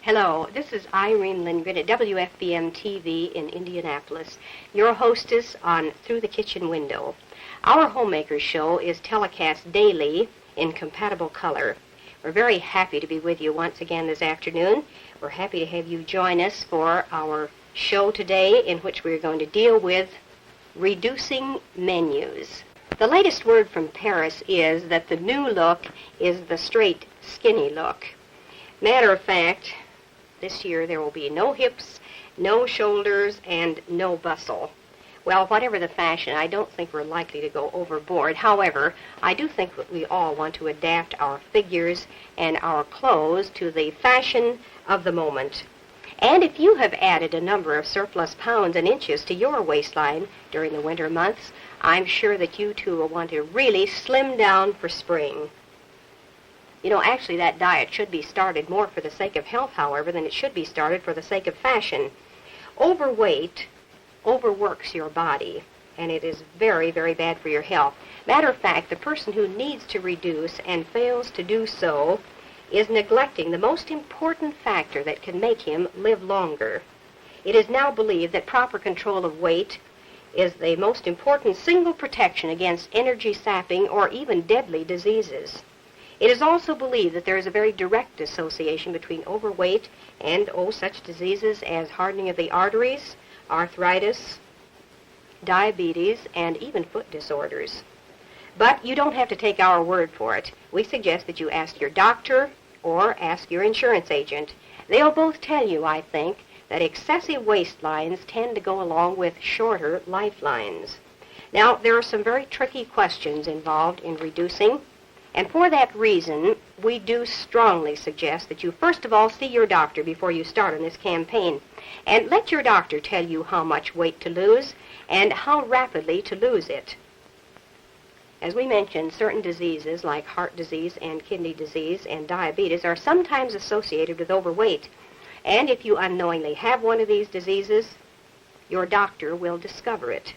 Hello, this is Irene Lindgren at WFBM TV in Indianapolis, your hostess on Through the Kitchen Window. Our Homemakers show is telecast daily in compatible color. We're very happy to be with you once again this afternoon. We're happy to have you join us for our show today, in which we're going to deal with reducing menus. The latest word from Paris is that the new look is the straight, skinny look. Matter of fact, this year there will be no hips, no shoulders, and no bustle. Well, whatever the fashion, I don't think we're likely to go overboard. However, I do think that we all want to adapt our figures and our clothes to the fashion of the moment. And if you have added a number of surplus pounds and inches to your waistline during the winter months, I'm sure that you too will want to really slim down for spring. You know, actually that diet should be started more for the sake of health, however, than it should be started for the sake of fashion. Overweight overworks your body, and it is very, very bad for your health. Matter of fact, the person who needs to reduce and fails to do so is neglecting the most important factor that can make him live longer. It is now believed that proper control of weight is the most important single protection against energy sapping or even deadly diseases. It is also believed that there is a very direct association between overweight and such diseases as hardening of the arteries, arthritis, diabetes, and even foot disorders. But you don't have to take our word for it. We suggest that you ask your doctor or ask your insurance agent. They'll both tell you, I think, that excessive waistlines tend to go along with shorter lifelines. Now, there are some very tricky questions involved in reducing, and for that reason, we do strongly suggest that you first of all see your doctor before you start on this campaign. And let your doctor tell you how much weight to lose and how rapidly to lose it. As we mentioned, certain diseases like heart disease and kidney disease and diabetes are sometimes associated with overweight. And if you unknowingly have one of these diseases, your doctor will discover it.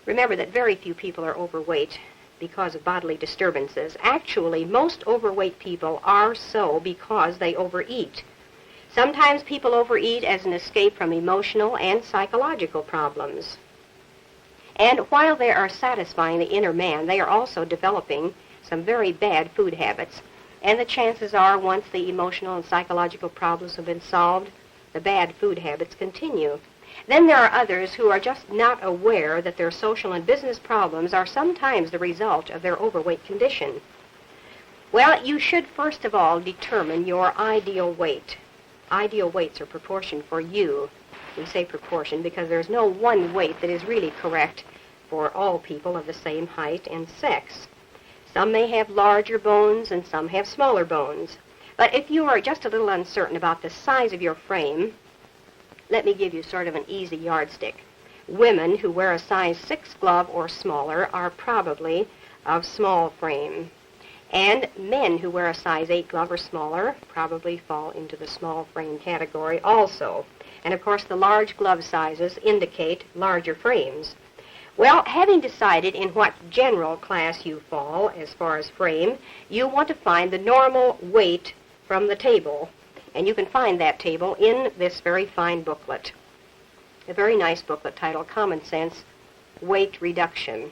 Remember that very few people are overweight because of bodily disturbances. Actually, most overweight people are so because they overeat. Sometimes people overeat as an escape from emotional and psychological problems. And while they are satisfying the inner man, they are also developing some very bad food habits. And the chances are, once the emotional and psychological problems have been solved, the bad food habits continue. Then there are others who are just not aware that their social and business problems are sometimes the result of their overweight condition. Well, you should first of all determine your ideal weight. Ideal weights are proportioned for you. We say proportion because there's no one weight that is really correct for all people of the same height and sex. Some may have larger bones and some have smaller bones. But if you are just a little uncertain about the size of your frame, let me give you sort of an easy yardstick. Women who wear a size 6 glove or smaller are probably of small frame. And men who wear a size 8 glove or smaller probably fall into the small frame category also. And of course the large glove sizes indicate larger frames. Well, having decided in what general class you fall as far as frame, you want to find the normal weight from the table. And you can find that table in this very fine booklet. A very nice booklet titled Common Sense Weight Reduction.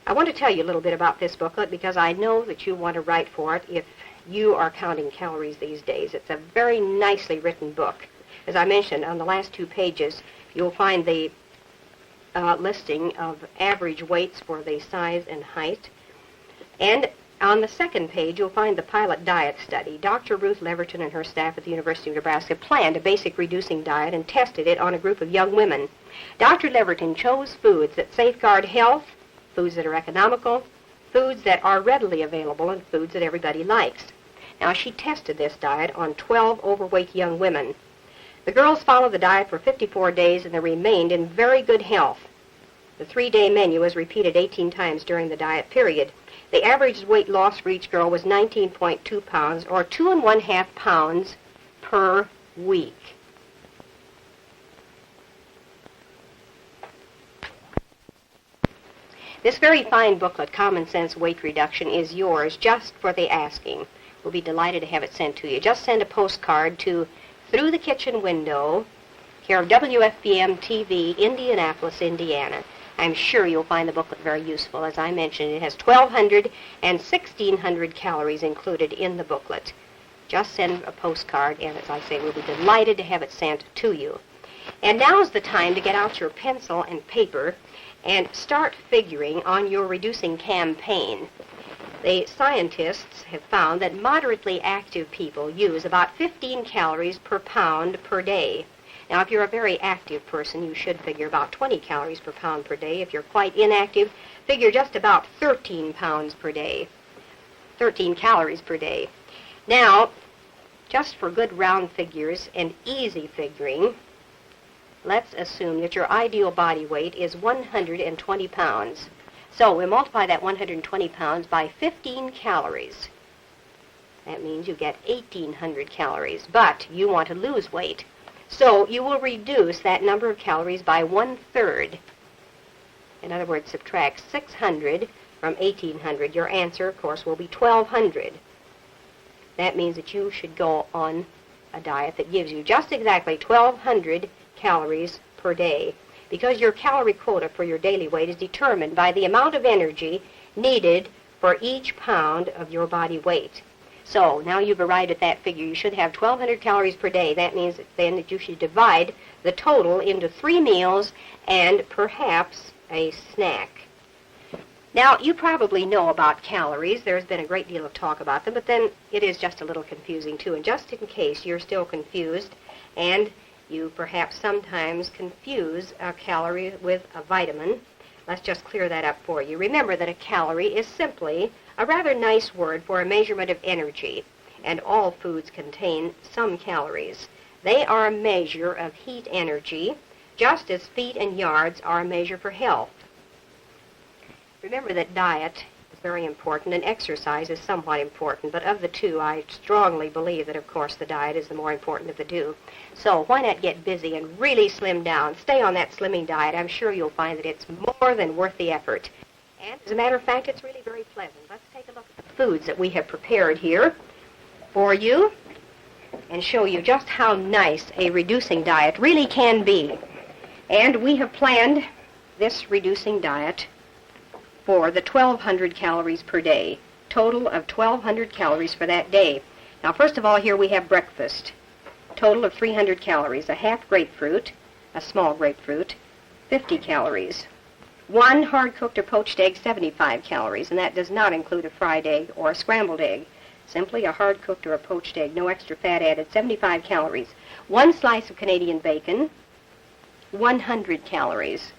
I want to tell you a little bit about this booklet because I know that you want to write for it if you are counting calories these days. It's a very nicely written book. As I mentioned, on the last 2 pages, you'll find the listing of average weights for the size and height. And on the second page, you'll find the pilot diet study. Dr. Ruth Leverton and her staff at the University of Nebraska planned a basic reducing diet and tested it on a group of young women. Dr. Leverton chose foods that safeguard health, foods that are economical, foods that are readily available, and foods that everybody likes. Now, she tested this diet on 12 overweight young women. The girls followed the diet for 54 days, and they remained in very good health. The 3-day menu was repeated 18 times during the diet period. The average weight loss for each girl was 19.2 pounds, or 2.5 pounds per week. This very fine booklet, Common Sense Weight Reduction, is yours just for the asking. We'll be delighted to have it sent to you. Just send a postcard to Through the Kitchen Window, care of WFBM TV, Indianapolis, Indiana. I'm sure you'll find the booklet very useful. As I mentioned, it has 1,200 and 1,600 calories included in the booklet. Just send a postcard, and as I say, we'll be delighted to have it sent to you. And now's the time to get out your pencil and paper and start figuring on your reducing campaign. The scientists have found that moderately active people use about 15 calories per pound per day. Now, if you're a very active person, you should figure about 20 calories per pound per day. If you're quite inactive, figure just about 13 pounds per day. 13 calories per day. Now, just for good round figures and easy figuring, let's assume that your ideal body weight is 120 pounds. So we multiply that 120 pounds by 15 calories. That means you get 1,800 calories, but you want to lose weight. So you will reduce that number of calories by 1/3. In other words, subtract 600 from 1,800. Your answer, of course, will be 1,200. That means that you should go on a diet that gives you just exactly 1,200 calories per day, because your calorie quota for your daily weight is determined by the amount of energy needed for each pound of your body weight. So now you've arrived at that figure. You should have 1,200 calories per day. That means then that you should divide the total into 3 meals and perhaps a snack. Now, you probably know about calories. There's been a great deal of talk about them, but then it is just a little confusing too. And just in case you're still confused, and you perhaps sometimes confuse a calorie with a vitamin, let's just clear that up for you. Remember that a calorie is simply a rather nice word for a measurement of energy, and all foods contain some calories. They are a measure of heat energy, just as feet and yards are a measure for health. Remember that diet is very important, and exercise is somewhat important, but of the two, I strongly believe that, of course, the diet is the more important of the two. So why not get busy and really slim down? Stay on that slimming diet. I'm sure you'll find that it's more than worth the effort. And as a matter of fact, it's really very pleasant. Let's take a look at the foods that we have prepared here for you and show you just how nice a reducing diet really can be. And we have planned this reducing diet for the 1,200 calories per day, total of 1,200 calories for that day. Now, first of all, here we have breakfast, total of 300 calories, a half grapefruit, a small grapefruit, 50 calories. 1 hard-cooked or poached egg, 75 calories, and that does not include a fried egg or a scrambled egg. Simply a hard-cooked or a poached egg, no extra fat added, 75 calories. 1 slice of Canadian bacon, 100 calories.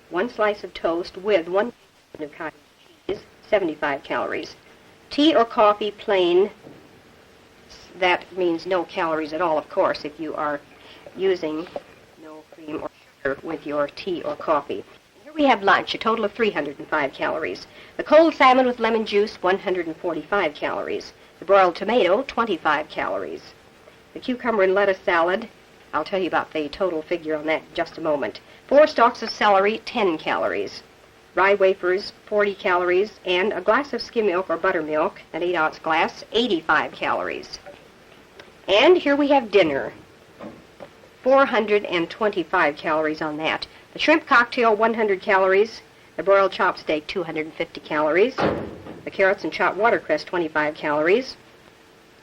1 slice of toast with 1 teaspoon of cottage cheese, 75 calories. Tea or coffee, plain, that means no calories at all, of course, if you are using no cream or sugar with your tea or coffee. We have lunch, a total of 305 calories. The cold salmon with lemon juice, 145 calories. The broiled tomato, 25 calories. The cucumber and lettuce salad, I'll tell you about the total figure on that in just a moment. 4 stalks of celery, 10 calories. Rye wafers, 40 calories. And a glass of skim milk or buttermilk, an 8-ounce glass, 85 calories. And here we have dinner, 425 calories on that. The shrimp cocktail, 100 calories. The broiled chopped steak, 250 calories. The carrots and chopped watercress, 25 calories.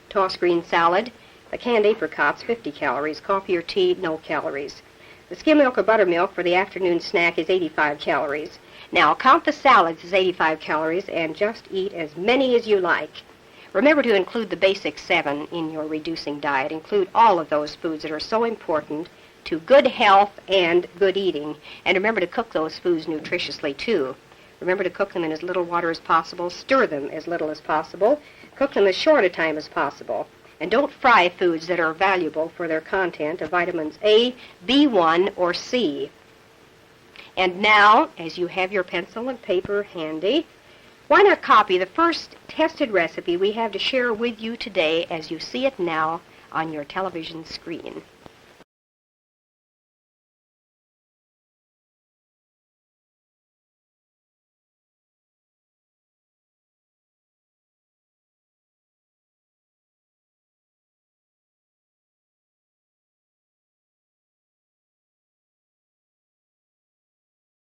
Tossed green salad. The canned apricots, 50 calories. Coffee or tea, no calories. The skim milk or buttermilk for the afternoon snack is 85 calories. Now, count the salads as 85 calories and just eat as many as you like. Remember to include the basic 7 in your reducing diet. Include all of those foods that are so important to good health and good eating. And remember to cook those foods nutritiously, too. Remember to cook them in as little water as possible. Stir them as little as possible. Cook them as short a time as possible. And don't fry foods that are valuable for their content of vitamins A, B1, or C. And now, as you have your pencil and paper handy, why not copy the first tested recipe we have to share with you today as you see it now on your television screen.